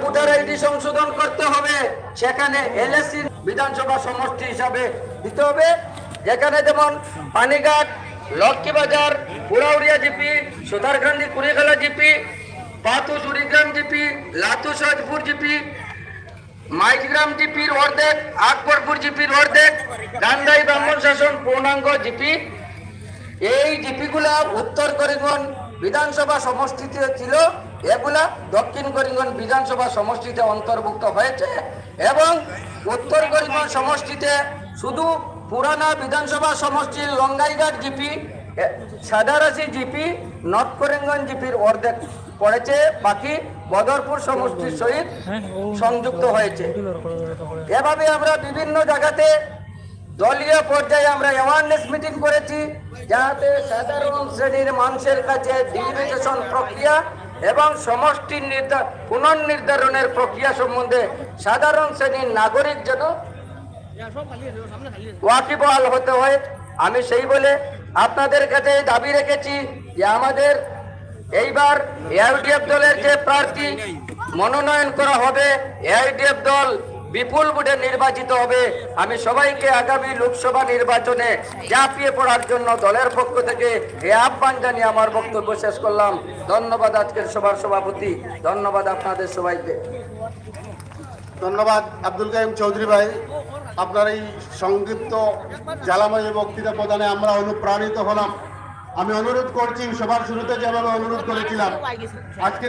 Voter ID সংশোধন করতে হবে, সেখানে এলএসসি বিধানসভা সমষ্টি হিসাবে দিতে হবে। যেখানে যেমন Panighat, Lakshmibazar, Puraudiya GP, Sutarkandi Kurikhala GP, Patu Jurigram GP, Latu Sahajpur GP, Maijgram জিপির অর্ধেক, আকবরপুর জিপির অর্ধেক, গান্ধাই ব্রাহ্মণ শাসন পূর্ণাঙ্গ জিপি। এই জিপিগুলা উত্তর করিমগঞ্জ বিধানসভা সমষ্টিতে ছিল, এগুলা দক্ষিণ করিমগঞ্জ বিধানসভা সমষ্টিতে অন্তর্ভুক্ত হয়েছে। এবং উত্তর করিমগঞ্জ সমষ্টিতে শুধু পুরানা বিধানসভা সমষ্টির লঙ্গাইঘাট জিপি, সাদারাশি জিপি, নর্থ করিমগঞ্জ জিপির অর্ধেক পড়েছে, বাকি বদরপুর সমষ্টির সহিত সংযুক্ত হয়েছে। এভাবে আমরা বিভিন্ন জায়গাতে দলীয় পর্যায়ে আমরা অ্যাওয়ারনেস মিটিং করেছি, যাতে সাধারণ শ্রেণীর মানুষের কাছে ডিলিমিটেশন প্রক্রিয়া এবং সমষ্টি পুনর্নির্ধারণের প্রক্রিয়া সম্বন্ধে সাধারণ শ্রেণীর নাগরিক যেন ওয়াকিবহাল হতে হয়। আমি সেই বলে আপনাদের কাছে দাবি রেখেছি যে আমাদের এইবার এআইডিএফ দলের যে প্রার্থী মনোনয়ন করা হবে, এআইডিএফ দল বিপুল ভোটে নির্বাচিত হবে। আমি সবাইকে আগামী লোকসভা নির্বাচনে ঝাঁপিয়ে পড়ার জন্য দলের পক্ষ থেকে এই আহ্বান জানিয়ে আমার বক্তব্য শেষ করলাম। ধন্যবাদ আজকের সভার সভাপতি, ধন্যবাদ আপনাদের সবাইকে। ধন্যবাদ আব্দুল কাইম চৌধুরী ভাই, আপনার এই সংক্ষিপ্ত জ্বালাময় বক্তৃতা প্রদানে আমরা অনুপ্রাণিত হলাম। আমি অনুরোধ করছি, সবার শুরুতে যেভাবে অনুরোধ করেছিলাম, আজকে